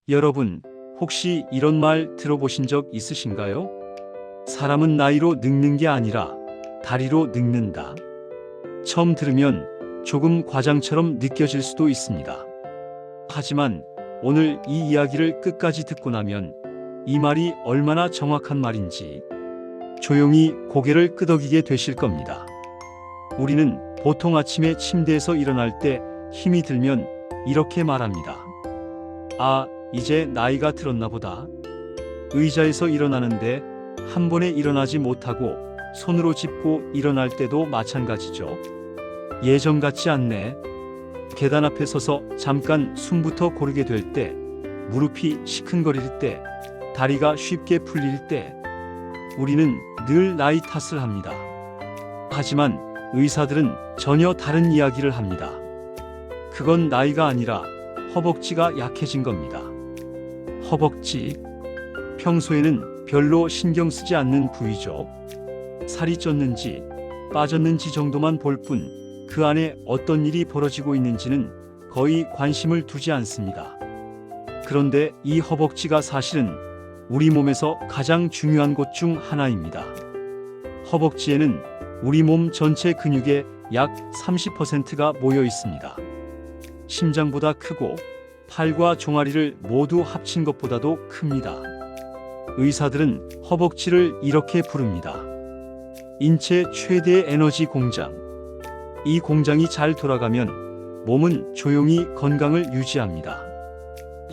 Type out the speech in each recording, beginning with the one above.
여러분, 혹시 이런 말 들어보신 적 있으신가요? 사람은 나이로 늙는 게 아니라 다리로 늙는다. 처음 들으면 조금 과장처럼 느껴질 수도 있습니다. 하지만 오늘 이 이야기를 끝까지 듣고 나면 이 말이 얼마나 정확한 말인지 조용히 고개를 끄덕이게 되실 겁니다. 우리는 보통 아침에 침대에서 일어날 때 힘이 들면 이렇게 말합니다. 아, 이제 나이가 들었나 보다. 의자에서 일어나는데 한 번에 일어나지 못하고 손으로 짚고 일어날 때도 마찬가지죠. 예전 같지 않네. 계단 앞에 서서 잠깐 숨부터 고르게 될 때, 무릎이 시큰거릴 때, 다리가 쉽게 풀릴 때, 우리는 늘 나이 탓을 합니다. 하지만 의사들은 전혀 다른 이야기를 합니다. 그건 나이가 아니라 허벅지가 약해진 겁니다. 허벅지, 평소에는 별로 신경 쓰지 않는 부위죠. 살이 쪘는지 빠졌는지 정도만 볼 뿐 그 안에 어떤 일이 벌어지고 있는지는 거의 관심을 두지 않습니다. 그런데 이 허벅지가 사실은 우리 몸에서 가장 중요한 곳 중 하나입니다. 허벅지에는 우리 몸 전체 근육의 약 30%가 모여 있습니다. 심장보다 크고 팔과 종아리를 모두 합친 것보다도 큽니다. 의사들은 허벅지를 이렇게 부릅니다. 인체 최대의 에너지 공장. 이 공장이 잘 돌아가면 몸은 조용히 건강을 유지합니다.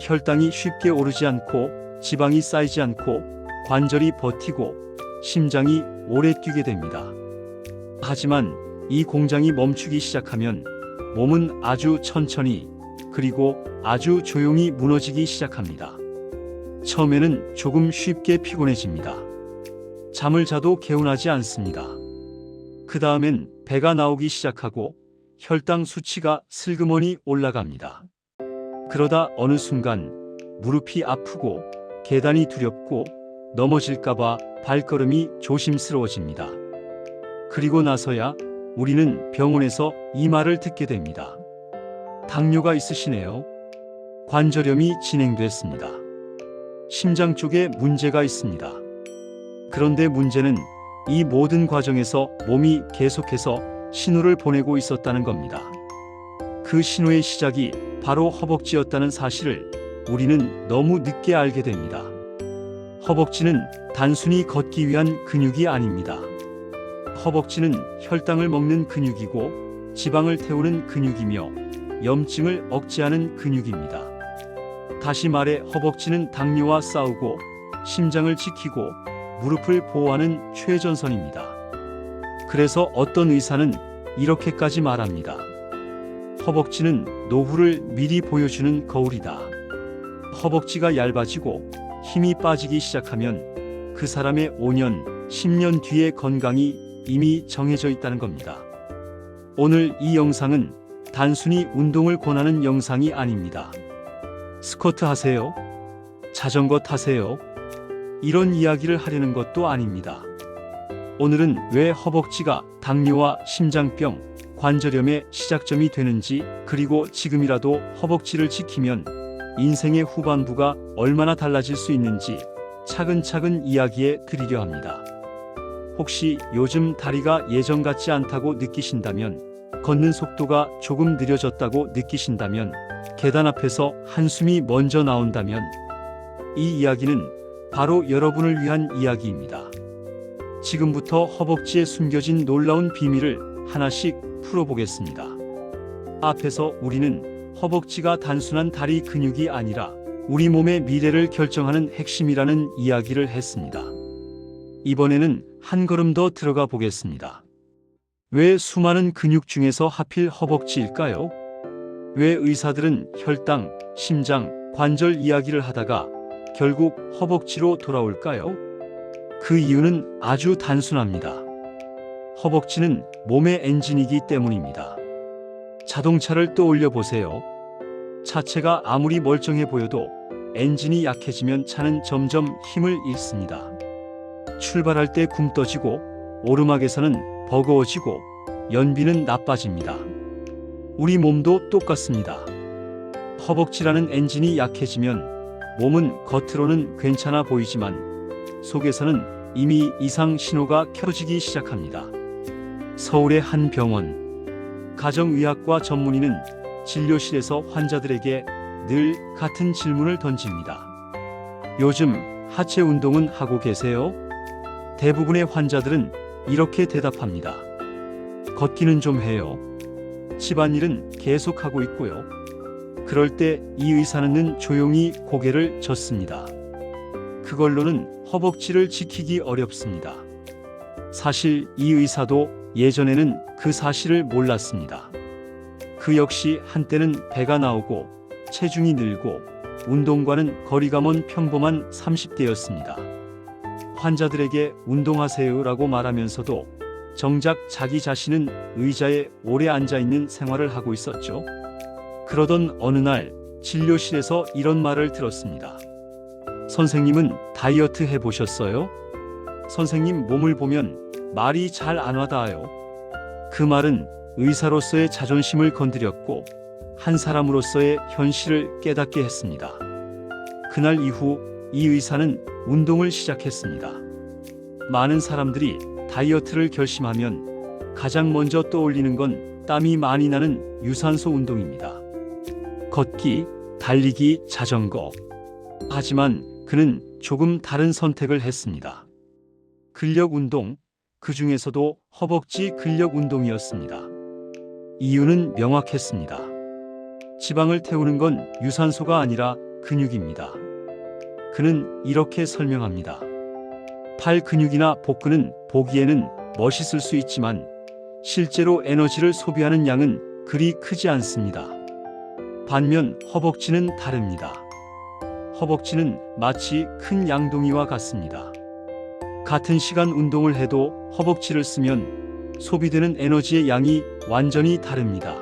혈당이 쉽게 오르지 않고 지방이 쌓이지 않고 관절이 버티고 심장이 오래 뛰게 됩니다. 하지만 이 공장이 멈추기 시작하면 몸은 아주 천천히 그리고 아주 조용히 무너지기 시작합니다. 처음에는 조금 쉽게 피곤해집니다. 잠을 자도 개운하지 않습니다. 그 다음엔 배가 나오기 시작하고 혈당 수치가 슬그머니 올라갑니다. 그러다 어느 순간 무릎이 아프고 계단이 두렵고 넘어질까봐 발걸음이 조심스러워집니다. 그리고 나서야 우리는 병원에서 이 말을 듣게 됩니다. 당뇨가 있으시네요. 관절염이 진행됐습니다. 심장 쪽에 문제가 있습니다. 그런데 문제는 이 모든 과정에서 몸이 계속해서 신호를 보내고 있었다는 겁니다. 그 신호의 시작이 바로 허벅지였다는 사실을 우리는 너무 늦게 알게 됩니다. 허벅지는 단순히 걷기 위한 근육이 아닙니다. 허벅지는 혈당을 먹는 근육이고 지방을 태우는 근육이며 염증을 억제하는 근육입니다. 다시 말해 허벅지는 당뇨와 싸우고 심장을 지키고 무릎을 보호하는 최전선입니다. 그래서 어떤 의사는 이렇게까지 말합니다. 허벅지는 노후를 미리 보여주는 거울이다. 허벅지가 얇아지고 힘이 빠지기 시작하면 그 사람의 5년, 10년 뒤의 건강이 이미 정해져 있다는 겁니다. 오늘 이 영상은 단순히 운동을 권하는 영상이 아닙니다. 스쿼트 하세요? 자전거 타세요? 이런 이야기를 하려는 것도 아닙니다. 오늘은 왜 허벅지가 당뇨와 심장병, 관절염의 시작점이 되는지 그리고 지금이라도 허벅지를 지키면 인생의 후반부가 얼마나 달라질 수 있는지 차근차근 이야기해 드리려 합니다. 혹시 요즘 다리가 예전 같지 않다고 느끼신다면, 걷는 속도가 조금 느려졌다고 느끼신다면, 계단 앞에서 한숨이 먼저 나온다면 이 이야기는 바로 여러분을 위한 이야기입니다. 지금부터 허벅지에 숨겨진 놀라운 비밀을 하나씩 풀어보겠습니다. 앞에서 우리는 허벅지가 단순한 다리 근육이 아니라 우리 몸의 미래를 결정하는 핵심이라는 이야기를 했습니다. 이번에는 한 걸음 더 들어가 보겠습니다. 왜 수많은 근육 중에서 하필 허벅지일까요? 왜 의사들은 혈당, 심장, 관절 이야기를 하다가 결국 허벅지로 돌아올까요? 그 이유는 아주 단순합니다. 허벅지는 몸의 엔진이기 때문입니다. 자동차를 떠올려 보세요. 차체가 아무리 멀쩡해 보여도 엔진이 약해지면 차는 점점 힘을 잃습니다. 출발할 때 굼떠지고 오르막에서는 버거워지고 연비는 나빠집니다. 우리 몸도 똑같습니다. 허벅지라는 엔진이 약해지면 몸은 겉으로는 괜찮아 보이지만 속에서는 이미 이상 신호가 켜지기 시작합니다. 서울의 한 병원 가정의학과 전문의는 진료실에서 환자들에게 늘 같은 질문을 던집니다. 요즘 하체 운동은 하고 계세요? 대부분의 환자들은 이렇게 대답합니다. 걷기는 좀 해요. 집안일은 계속하고 있고요. 그럴 때 이 의사는 조용히 고개를 젓습니다. 그걸로는 허벅지를 지키기 어렵습니다. 사실 이 의사도 예전에는 그 사실을 몰랐습니다. 그 역시 한때는 배가 나오고 체중이 늘고 운동과는 거리가 먼 평범한 30대였습니다. 환자들에게 운동하세요라고 말하면서도 정작 자기 자신은 의자에 오래 앉아 있는 생활을 하고 있었죠. 그러던 어느 날 진료실에서 이런 말을 들었습니다. 선생님은 다이어트 해보셨어요? 선생님 몸을 보면 말이 잘 안 와닿아요. 그 말은 의사로서의 자존심을 건드렸고 한 사람으로서의 현실을 깨닫게 했습니다. 그날 이후 이 의사는 운동을 시작했습니다. 많은 사람들이 다이어트를 결심하면 가장 먼저 떠올리는 건 땀이 많이 나는 유산소 운동입니다. 걷기, 달리기, 자전거. 하지만 그는 조금 다른 선택을 했습니다. 근력 운동, 그 중에서도 허벅지 근력 운동이었습니다. 이유는 명확했습니다. 지방을 태우는 건 유산소가 아니라 근육입니다. 그는 이렇게 설명합니다. 팔 근육이나 복근은 보기에는 멋있을 수 있지만 실제로 에너지를 소비하는 양은 그리 크지 않습니다. 반면 허벅지는 다릅니다. 허벅지는 마치 큰 양동이와 같습니다. 같은 시간 운동을 해도 허벅지를 쓰면 소비되는 에너지의 양이 완전히 다릅니다.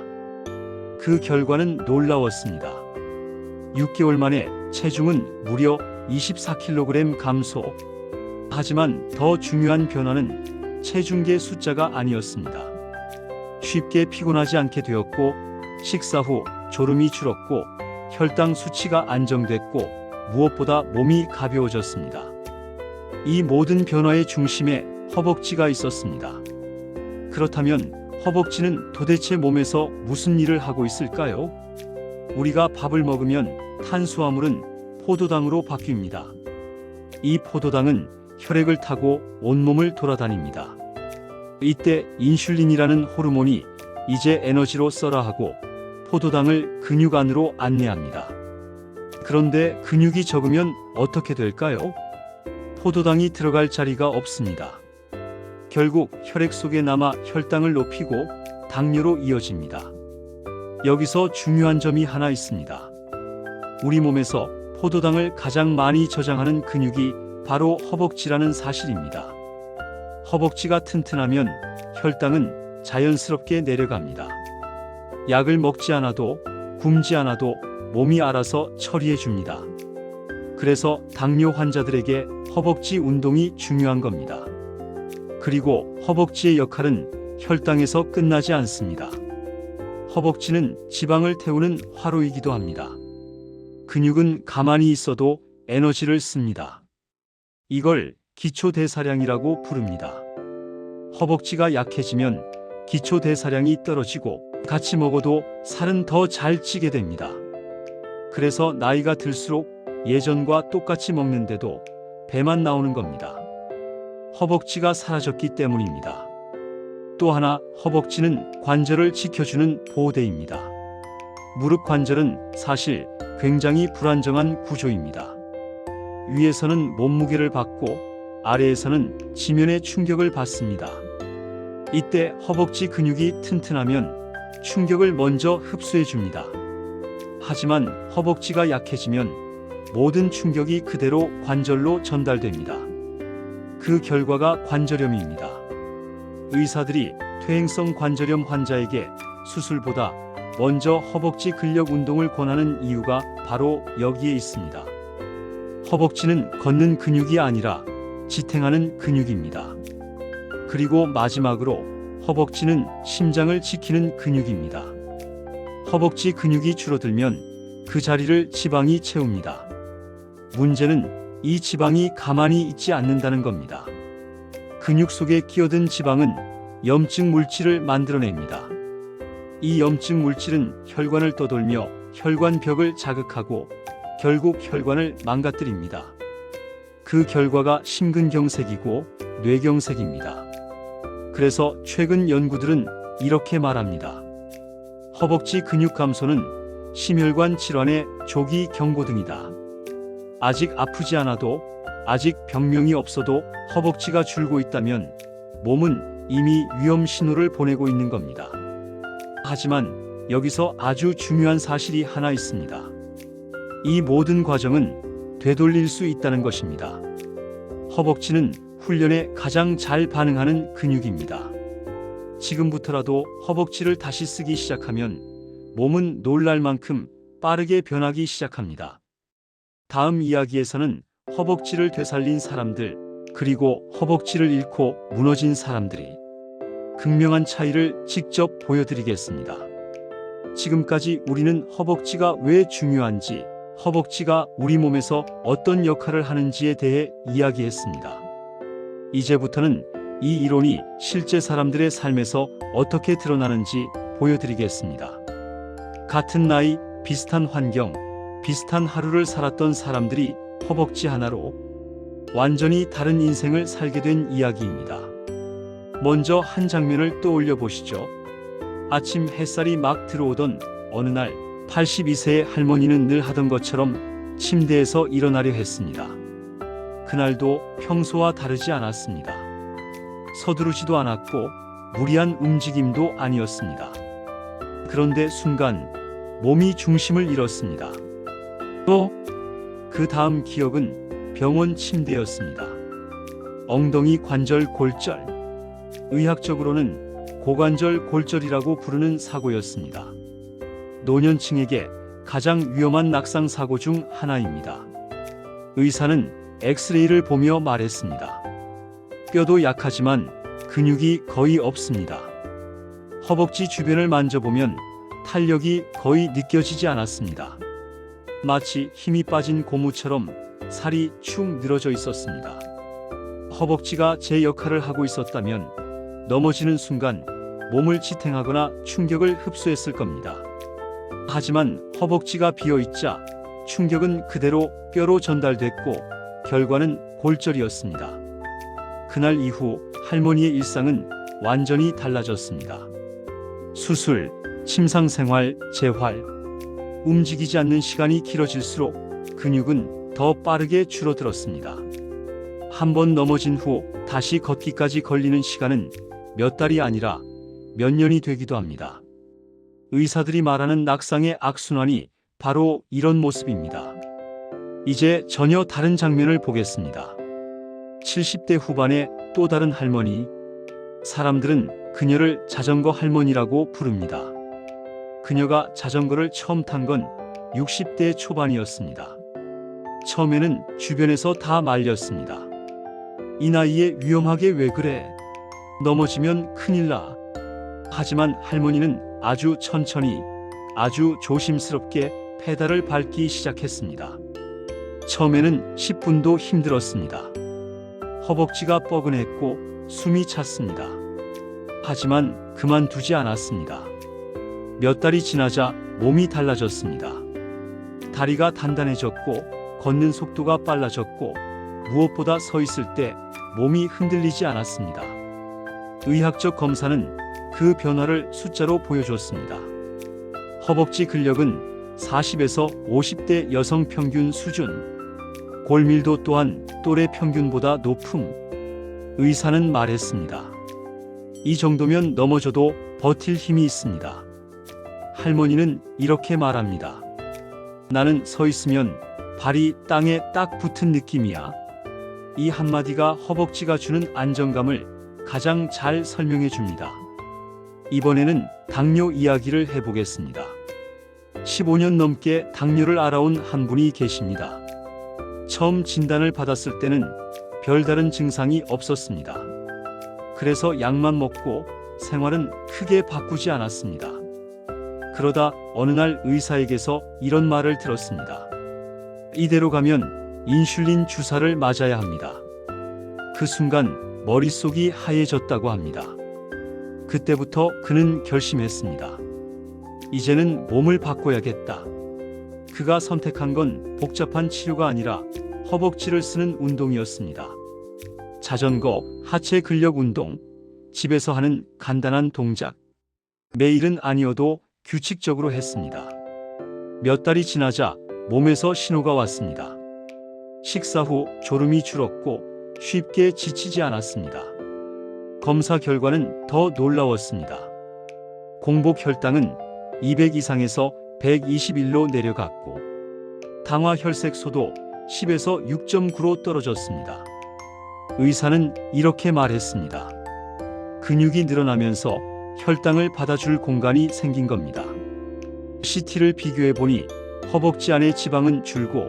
그 결과는 놀라웠습니다. 6개월 만에 체중은 무려 24kg 감소. 하지만 더 중요한 변화는 체중계 숫자가 아니었습니다. 쉽게 피곤하지 않게 되었고, 식사 후 졸음이 줄었고, 혈당 수치가 안정됐고, 무엇보다 몸이 가벼워졌습니다. 이 모든 변화의 중심에 허벅지가 있었습니다. 그렇다면 허벅지는 도대체 몸에서 무슨 일을 하고 있을까요? 우리가 밥을 먹으면 탄수화물은 포도당으로 바뀝니다. 이 포도당은 혈액을 타고 온몸을 돌아다닙니다. 이때 인슐린이라는 호르몬이 이제 에너지로 써라 하고 포도당을 근육 안으로 안내합니다. 그런데 근육이 적으면 어떻게 될까요? 포도당이 들어갈 자리가 없습니다. 결국 혈액 속에 남아 혈당을 높이고 당뇨로 이어집니다. 여기서 중요한 점이 하나 있습니다. 우리 몸에서 포도당을 가장 많이 저장하는 근육이 바로 허벅지라는 사실입니다. 허벅지가 튼튼하면 혈당은 자연스럽게 내려갑니다. 약을 먹지 않아도, 굶지 않아도 몸이 알아서 처리해 줍니다. 그래서 당뇨 환자들에게 허벅지 운동이 중요한 겁니다. 그리고 허벅지의 역할은 혈당에서 끝나지 않습니다. 허벅지는 지방을 태우는 화로이기도 합니다. 근육은 가만히 있어도 에너지를 씁니다. 이걸 기초대사량이라고 부릅니다. 허벅지가 약해지면 기초대사량이 떨어지고 같이 먹어도 살은 더 잘 찌게 됩니다. 그래서 나이가 들수록 예전과 똑같이 먹는데도 배만 나오는 겁니다. 허벅지가 사라졌기 때문입니다. 또 하나, 허벅지는 관절을 지켜주는 보호대입니다. 무릎 관절은 사실 굉장히 불안정한 구조입니다. 위에서는 몸무게를 받고 아래에서는 지면의 충격을 받습니다. 이때 허벅지 근육이 튼튼하면 충격을 먼저 흡수해 줍니다. 하지만 허벅지가 약해지면 모든 충격이 그대로 관절로 전달됩니다. 그 결과가 관절염입니다. 의사들이 퇴행성 관절염 환자에게 수술보다 먼저 허벅지 근력 운동을 권하는 이유가 바로 여기에 있습니다. 허벅지는 걷는 근육이 아니라 지탱하는 근육입니다. 그리고 마지막으로 허벅지는 심장을 지키는 근육입니다. 허벅지 근육이 줄어들면 그 자리를 지방이 채웁니다. 문제는 이 지방이 가만히 있지 않는다는 겁니다. 근육 속에 끼어든 지방은 염증 물질을 만들어냅니다. 이 염증 물질은 혈관을 떠돌며 혈관벽을 자극하고 결국 혈관을 망가뜨립니다. 그 결과가 심근경색이고 뇌경색입니다. 그래서 최근 연구들은 이렇게 말합니다. 허벅지 근육 감소는 심혈관 질환의 조기 경고등이다. 아직 아프지 않아도, 아직 병명이 없어도 허벅지가 줄고 있다면 몸은 이미 위험 신호를 보내고 있는 겁니다. 하지만 여기서 아주 중요한 사실이 하나 있습니다. 이 모든 과정은 되돌릴 수 있다는 것입니다. 허벅지는 훈련에 가장 잘 반응하는 근육입니다. 지금부터라도 허벅지를 다시 쓰기 시작하면 몸은 놀랄 만큼 빠르게 변하기 시작합니다. 다음 이야기에서는 허벅지를 되살린 사람들, 그리고 허벅지를 잃고 무너진 사람들이 극명한 차이를 직접 보여드리겠습니다. 지금까지 우리는 허벅지가 왜 중요한지, 허벅지가 우리 몸에서 어떤 역할을 하는지에 대해 이야기했습니다. 이제부터는 이 이론이 실제 사람들의 삶에서 어떻게 드러나는지 보여드리겠습니다. 같은 나이, 비슷한 환경, 비슷한 하루를 살았던 사람들이 허벅지 하나로 완전히 다른 인생을 살게 된 이야기입니다. 먼저 한 장면을 떠올려 보시죠. 아침 햇살이 막 들어오던 어느 날 82세의 할머니는 늘 하던 것처럼 침대에서 일어나려 했습니다. 그날도 평소와 다르지 않았습니다. 서두르지도 않았고 무리한 움직임도 아니었습니다. 그런데 순간 몸이 중심을 잃었습니다. 또 그 다음 기억은 병원 침대였습니다. 엉덩이 관절 골절, 의학적으로는 고관절 골절이라고 부르는 사고였습니다. 노년층에게 가장 위험한 낙상 사고 중 하나입니다. 의사는 엑스레이를 보며 말했습니다. 뼈도 약하지만 근육이 거의 없습니다. 허벅지 주변을 만져보면 탄력이 거의 느껴지지 않았습니다. 마치 힘이 빠진 고무처럼 살이 축 늘어져 있었습니다. 허벅지가 제 역할을 하고 있었다면 넘어지는 순간 몸을 지탱하거나 충격을 흡수했을 겁니다. 하지만 허벅지가 비어있자 충격은 그대로 뼈로 전달됐고 결과는 골절이었습니다. 그날 이후 할머니의 일상은 완전히 달라졌습니다. 수술, 침상생활, 재활, 움직이지 않는 시간이 길어질수록 근육은 더 빠르게 줄어들었습니다. 한 번 넘어진 후 다시 걷기까지 걸리는 시간은 몇 달이 아니라 몇 년이 되기도 합니다. 의사들이 말하는 낙상의 악순환이 바로 이런 모습입니다. 이제 전혀 다른 장면을 보겠습니다. 70대 후반의 또 다른 할머니. 사람들은 그녀를 자전거 할머니라고 부릅니다. 그녀가 자전거를 처음 탄 건 60대 초반이었습니다. 처음에는 주변에서 다 말렸습니다. 이 나이에 위험하게 왜 그래? 넘어지면 큰일 나. 하지만 할머니는 아주 천천히, 아주 조심스럽게 페달을 밟기 시작했습니다. 처음에는 10분도 힘들었습니다. 허벅지가 뻐근했고 숨이 찼습니다. 하지만 그만두지 않았습니다. 몇 달이 지나자 몸이 달라졌습니다. 다리가 단단해졌고 걷는 속도가 빨라졌고 무엇보다 서 있을 때 몸이 흔들리지 않았습니다. 의학적 검사는 그 변화를 숫자로 보여줬습니다. 허벅지 근력은 40에서 50대 여성 평균 수준, 골밀도 또한 또래 평균보다 높음. 의사는 말했습니다. 이 정도면 넘어져도 버틸 힘이 있습니다. 할머니는 이렇게 말합니다. 나는 서 있으면 발이 땅에 딱 붙은 느낌이야. 이 한마디가 허벅지가 주는 안정감을 가장 잘 설명해 줍니다. 이번에는 당뇨 이야기를 해보겠습니다. 15년 넘게 당뇨를 앓아온 한 분이 계십니다. 처음 진단을 받았을 때는 별다른 증상이 없었습니다. 그래서 약만 먹고 생활은 크게 바꾸지 않았습니다. 그러다 어느 날 의사에게서 이런 말을 들었습니다. 이대로 가면 인슐린 주사를 맞아야 합니다. 그 순간 머릿속이 하얘졌다고 합니다. 그때부터 그는 결심했습니다. 이제는 몸을 바꿔야겠다. 그가 선택한 건 복잡한 치료가 아니라 허벅지를 쓰는 운동이었습니다. 자전거, 하체 근력 운동, 집에서 하는 간단한 동작. 매일은 아니어도 규칙적으로 했습니다. 몇 달이 지나자 몸에서 신호가 왔습니다. 식사 후 졸음이 줄었고 쉽게 지치지 않았습니다. 검사 결과는 더 놀라웠습니다. 공복 혈당은 200 이상에서 121로 내려갔고 당화 혈색소도 10에서 6.9로 떨어졌습니다. 의사는 이렇게 말했습니다. 근육이 늘어나면서 혈당을 받아줄 공간이 생긴 겁니다. CT를 비교해 보니 허벅지 안의 지방은 줄고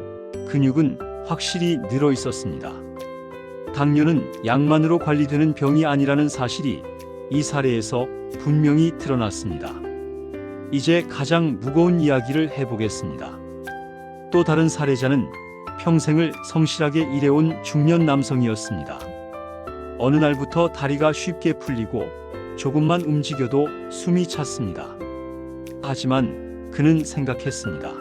근육은 확실히 늘어 있었습니다. 당뇨는 약만으로 관리되는 병이 아니라는 사실이 이 사례에서 분명히 드러났습니다. 이제 가장 무거운 이야기를 해보겠습니다. 또 다른 사례자는 평생을 성실하게 일해온 중년 남성이었습니다. 어느 날부터 다리가 쉽게 풀리고 조금만 움직여도 숨이 찼습니다. 하지만 그는 생각했습니다.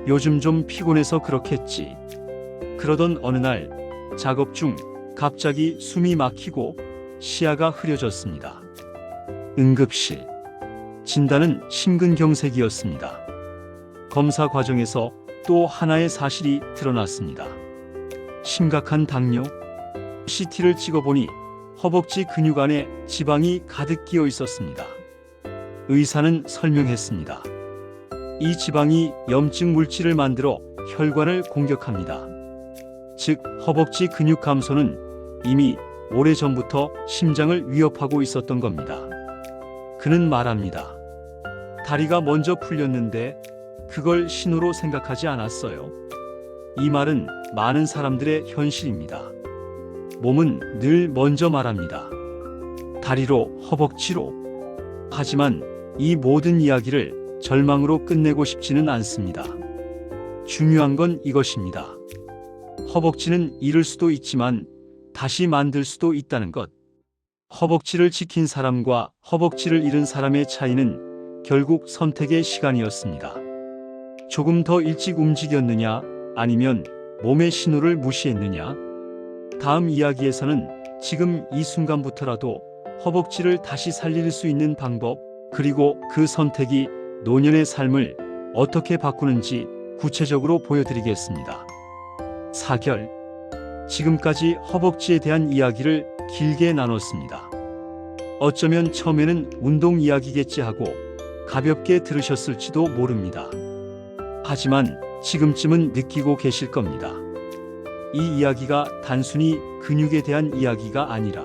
요즘 좀 피곤해서 그렇겠지. 그러던 어느 날 작업 중 갑자기 숨이 막히고 시야가 흐려졌습니다. 응급실. 진단은 심근경색이었습니다. 검사 과정에서 또 하나의 사실이 드러났습니다. 심각한 당뇨? CT를 찍어보니 허벅지 근육 안에 지방이 가득 끼어 있었습니다. 의사는 설명했습니다. 이 지방이 염증 물질을 만들어 혈관을 공격합니다. 즉, 허벅지 근육 감소는 이미 오래전부터 심장을 위협하고 있었던 겁니다. 그는 말합니다. 다리가 먼저 풀렸는데 그걸 신호로 생각하지 않았어요. 이 말은 많은 사람들의 현실입니다. 몸은 늘 먼저 말합니다. 다리로, 허벅지로. 하지만 이 모든 이야기를 절망으로 끝내고 싶지는 않습니다. 중요한 건 이것입니다. 허벅지는 잃을 수도 있지만 다시 만들 수도 있다는 것. 허벅지를 지킨 사람과 허벅지를 잃은 사람의 차이는 결국 선택의 시간이었습니다. 조금 더 일찍 움직였느냐, 아니면 몸의 신호를 무시했느냐? 다음 이야기에서는 지금 이 순간부터라도 허벅지를 다시 살릴 수 있는 방법, 그리고 그 선택이 노년의 삶을 어떻게 바꾸는지 구체적으로 보여드리겠습니다. 사결. 지금까지 허벅지에 대한 이야기를 길게 나눴습니다. 어쩌면 처음에는 운동 이야기겠지 하고 가볍게 들으셨을지도 모릅니다. 하지만 지금쯤은 느끼고 계실 겁니다. 이 이야기가 단순히 근육에 대한 이야기가 아니라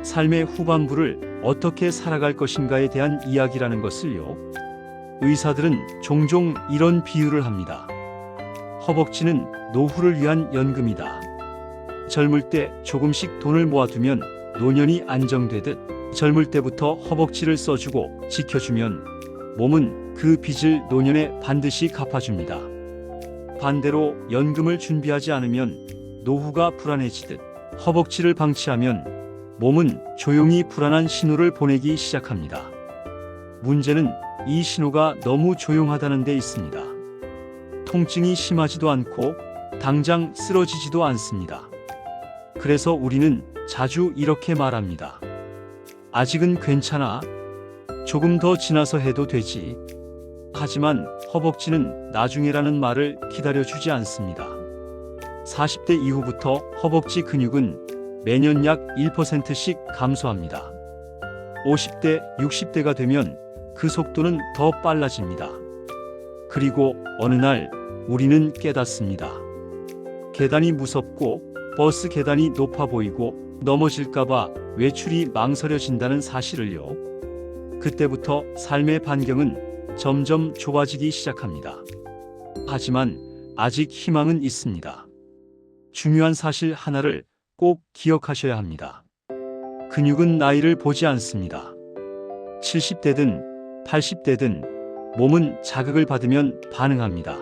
삶의 후반부를 어떻게 살아갈 것인가에 대한 이야기라는 것을요. 의사들은 종종 이런 비유를 합니다. 허벅지는 노후를 위한 연금이다. 젊을 때 조금씩 돈을 모아두면 노년이 안정되듯 젊을 때부터 허벅지를 써주고 지켜주면 몸은 그 빚을 노년에 반드시 갚아줍니다. 반대로 연금을 준비하지 않으면 노후가 불안해지듯 허벅지를 방치하면 몸은 조용히 불안한 신호를 보내기 시작합니다. 문제는 이 신호가 너무 조용하다는 데 있습니다. 통증이 심하지도 않고 당장 쓰러지지도 않습니다. 그래서 우리는 자주 이렇게 말합니다. 아직은 괜찮아. 조금 더 지나서 해도 되지. 하지만 허벅지는 나중에라는 말을 기다려주지 않습니다. 40대 이후부터 허벅지 근육은 매년 약 1%씩 감소합니다. 50대, 60대가 되면 그 속도는 더 빨라집니다. 그리고 어느 날 우리는 깨닫습니다. 계단이 무섭고 버스 계단이 높아 보이고 넘어질까봐 외출이 망설여진다는 사실을요. 그때부터 삶의 반경은 점점 좁아지기 시작합니다. 하지만 아직 희망은 있습니다. 중요한 사실 하나를 꼭 기억하셔야 합니다. 근육은 나이를 보지 않습니다. 70대든 80대든 몸은 자극을 받으면 반응합니다.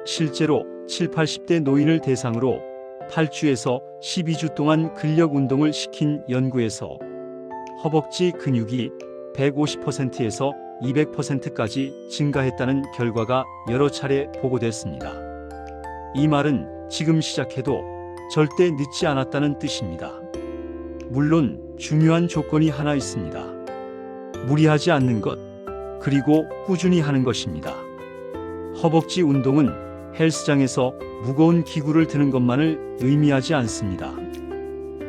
실제로 7, 80대 노인을 대상으로 8주에서 12주 동안 근력 운동을 시킨 연구에서 허벅지 근육이 150%에서 200%까지 증가했다는 결과가 여러 차례 보고됐습니다. 이 말은 지금 시작해도 절대 늦지 않았다는 뜻입니다. 물론 중요한 조건이 하나 있습니다. 무리하지 않는 것, 그리고 꾸준히 하는 것입니다. 허벅지 운동은 헬스장에서 무거운 기구를 드는 것만을 의미하지 않습니다.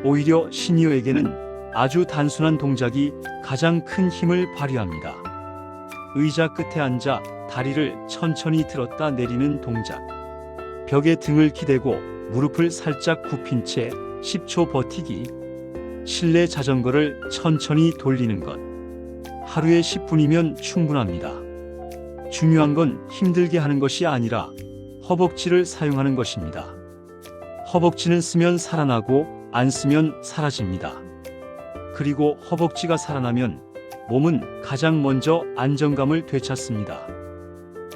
오히려 시니어에게는 아주 단순한 동작이 가장 큰 힘을 발휘합니다. 의자 끝에 앉아 다리를 천천히 들었다 내리는 동작. 벽에 등을 기대고 무릎을 살짝 굽힌 채 10초 버티기. 실내 자전거를 천천히 돌리는 것. 하루에 10분이면 충분합니다. 중요한 건 힘들게 하는 것이 아니라 허벅지를 사용하는 것입니다. 허벅지는 쓰면 살아나고 안 쓰면 사라집니다. 그리고 허벅지가 살아나면 몸은 가장 먼저 안정감을 되찾습니다.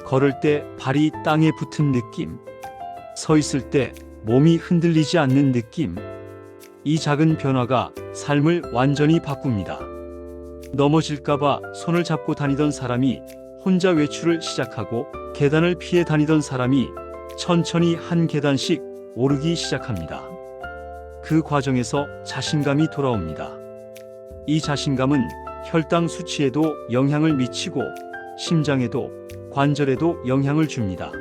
걸을 때 발이 땅에 붙은 느낌, 서 있을 때 몸이 흔들리지 않는 느낌, 이 작은 변화가 삶을 완전히 바꿉니다. 넘어질까봐 손을 잡고 다니던 사람이 혼자 외출을 시작하고 계단을 피해 다니던 사람이 천천히 한 계단씩 오르기 시작합니다. 그 과정에서 자신감이 돌아옵니다. 이 자신감은 혈당 수치에도 영향을 미치고 심장에도 관절에도 영향을 줍니다.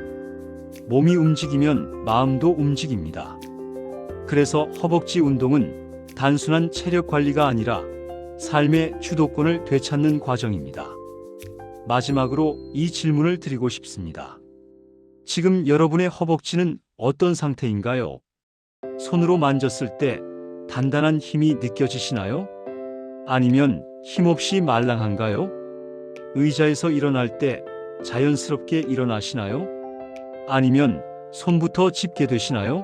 몸이 움직이면 마음도 움직입니다. 그래서 허벅지 운동은 단순한 체력 관리가 아니라 삶의 주도권을 되찾는 과정입니다. 마지막으로 이 질문을 드리고 싶습니다. 지금 여러분의 허벅지는 어떤 상태인가요? 손으로 만졌을 때 단단한 힘이 느껴지시나요? 아니면 힘없이 말랑한가요? 의자에서 일어날 때 자연스럽게 일어나시나요? 아니면 손부터 짚게 되시나요?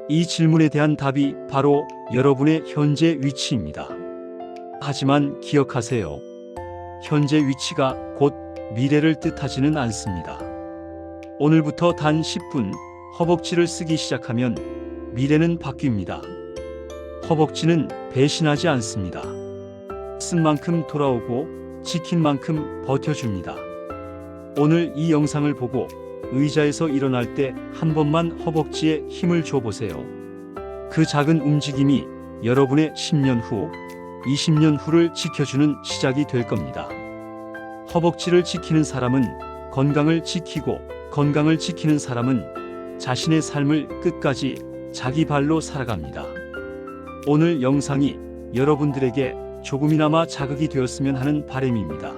이 질문에 대한 답이 바로 여러분의 현재 위치입니다. 하지만 기억하세요. 현재 위치가 곧 미래를 뜻하지는 않습니다. 오늘부터 단 10분 허벅지를 쓰기 시작하면 미래는 바뀝니다. 허벅지는 배신하지 않습니다. 쓴 만큼 돌아오고 지킨 만큼 버텨줍니다. 오늘 이 영상을 보고 의자에서 일어날 때 한 번만 허벅지에 힘을 줘보세요. 그 작은 움직임이 여러분의 10년 후, 20년 후를 지켜주는 시작이 될 겁니다. 허벅지를 지키는 사람은 건강을 지키고 건강을 지키는 사람은 자신의 삶을 끝까지 자기 발로 살아갑니다. 오늘 영상이 여러분들에게 조금이나마 자극이 되었으면 하는 바람입니다.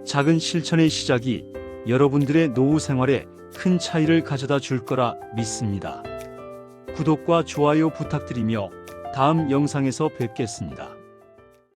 작은 실천의 시작이 여러분들의 노후 생활에 큰 차이를 가져다 줄 거라 믿습니다. 구독과 좋아요 부탁드리며 다음 영상에서 뵙겠습니다.